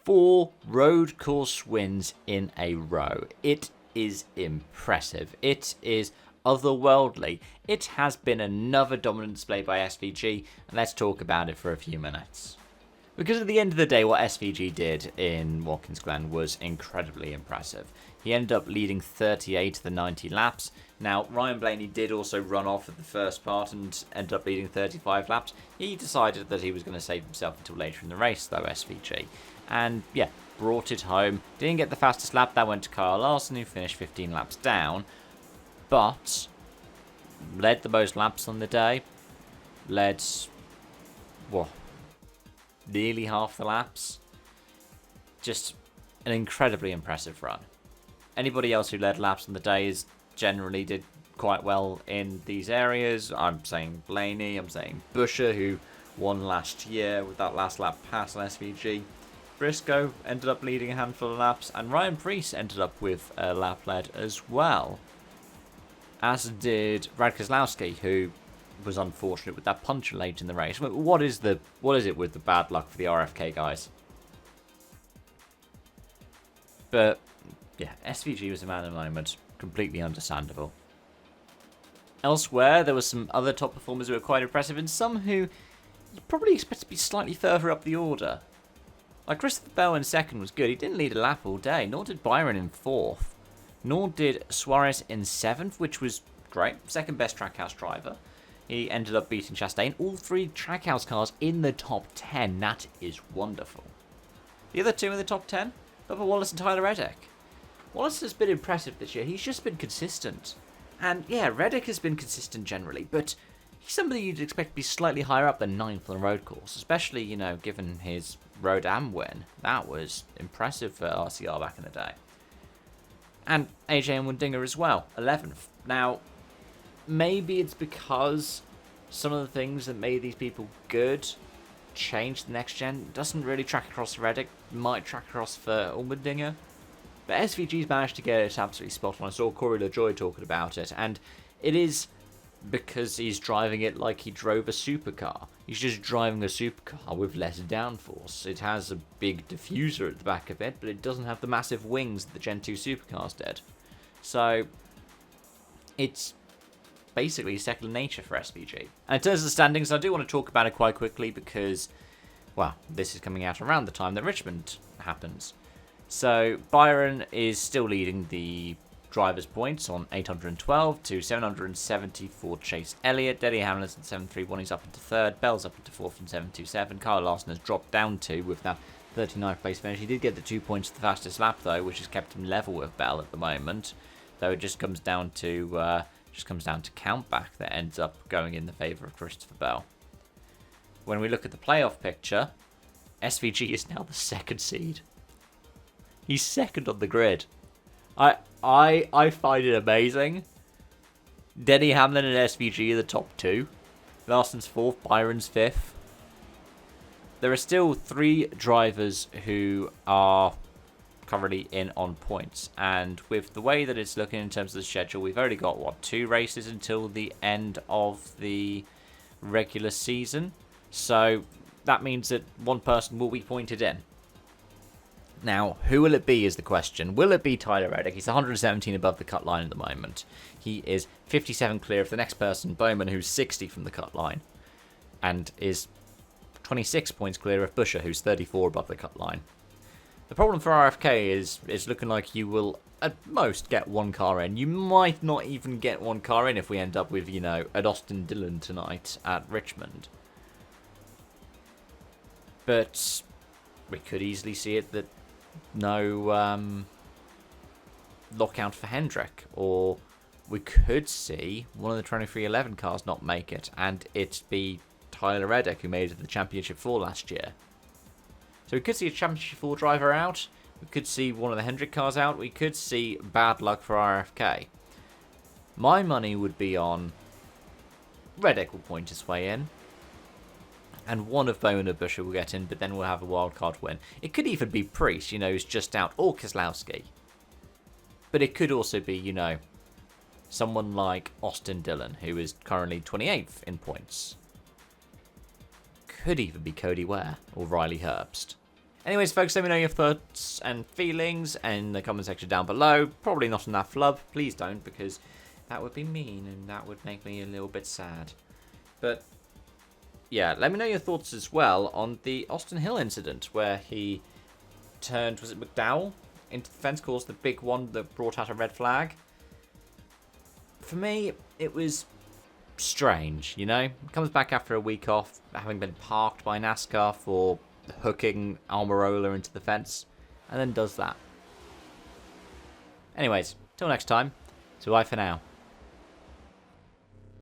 4 road course wins in a row. It is impressive. It is otherworldly. It has been another dominant display by SVG, and let's talk about it for a few minutes. Because at the end of the day, what SVG did in Watkins Glen was incredibly impressive. He ended up leading 38 of the 90 laps. Now, Ryan Blaney did also run off at the first part and ended up leading 35 laps. He decided that he was going to save himself until later in the race, though, SVG. And, yeah, brought it home. Didn't get the fastest lap. That went to Kyle Larson, who finished 15 laps down. But led the most laps on the day. Led, what, nearly half the laps. Just an incredibly impressive run. Anybody else who led laps on the day generally did quite well in these areas. I'm saying Blaney, I'm saying Busher, who won last year with that last lap pass on SVG. Briscoe ended up leading a handful of laps, and Ryan Preece ended up with a lap lead as well. As did Brad Keselowski, who was unfortunate with that puncture late in the race. What is it with the bad luck for the RFK guys? But yeah, SVG was a man of the moment. Completely understandable. Elsewhere, there were some other top performers who were quite impressive, and some who you probably expect to be slightly further up the order. Like Christopher Bell in second was good. He didn't lead a lap all day, nor did Byron in fourth. Nor did Suarez in seventh, which was great. Second best Trackhouse driver. He ended up beating Chastain. All 3 Trackhouse cars in the top 10. That is wonderful. The other 2 in the top 10, Bubba Wallace and Tyler Reddick. Wallace has been impressive this year. He's just been consistent. And yeah, Reddick has been consistent generally, but he's somebody you'd expect to be slightly higher up than 9th on the road course, especially, given his Road Am win. That was impressive for RCR back in the day. And AJ Mundinger as well, 11th. Now, maybe it's because some of the things that made these people good changed the next gen. It doesn't really track across for Reddick. Might track across for Mundinger. But SVG's managed to get it absolutely spot on. I saw Corey LaJoy talking about it, and it is because he's driving it like he drove a supercar. He's just driving a supercar with less downforce. It has a big diffuser at the back of it, but it doesn't have the massive wings that the Gen 2 supercars did. So, it's basically second nature for SVG. And in terms of the standings, I do want to talk about it quite quickly because, well, this is coming out around the time that Richmond happens. So, Byron is still leading the drivers' points on 812 to 770 for Chase Elliott. Denny Hamlin's at 731. He's up into third. Bell's up into fourth from 727. Kyle Larson has dropped down to with that 39th place finish. He did get the 2 points for the fastest lap though, which has kept him level with Bell at the moment. Though it just comes down to countback that ends up going in the favour of Christopher Bell. When we look at the playoff picture, SVG is now the second seed. He's second on the grid. I find it amazing. Denny Hamlin and SVG are the top 2. Larson's 4th, Byron's 5th. There are still 3 drivers who are currently in on points. And with the way that it's looking in terms of the schedule, we've only got, 2 races until the end of the regular season. So that means that one person will be pointed in. Now, who will it be is the question. Will it be Tyler Reddick? He's 117 above the cut line at the moment. He is 57 clear of the next person, Bowman, who's 60 from the cut line. And is 26 points clear of Busher, who's 34 above the cut line. The problem for RFK is it's looking like you will at most get 1 car in. You might not even get 1 car in if we end up with, an Austin Dillon tonight at Richmond. But we could easily see it that no lockout for Hendrick, or we could see one of the 2311 cars not make it, and it be Tyler Reddick who made it to the Championship 4 last year. So we could see a Championship 4 driver out, we could see one of the Hendrick cars out, we could see bad luck for RFK. My money would be on Reddick will point his way in, and one of Bowman or Busher will get in, but then we'll have a wildcard win. It could even be Preece, who's just out, or Keselowski. But it could also be, someone like Austin Dillon, who is currently 28th in points. Could even be Cody Ware or Riley Herbst. Anyways, folks, let me know your thoughts and feelings in the comment section down below. Probably not on that flub. Please don't, because that would be mean and that would make me a little bit sad. But yeah, let me know your thoughts as well on the Austin Hill incident where he turned, was it McDowell, into the fence, caused the big one that brought out a red flag. For me, it was strange, you know? He comes back after a week off, having been parked by NASCAR for hooking Almirola into the fence, and then does that. Anyways, till next time, so bye for now.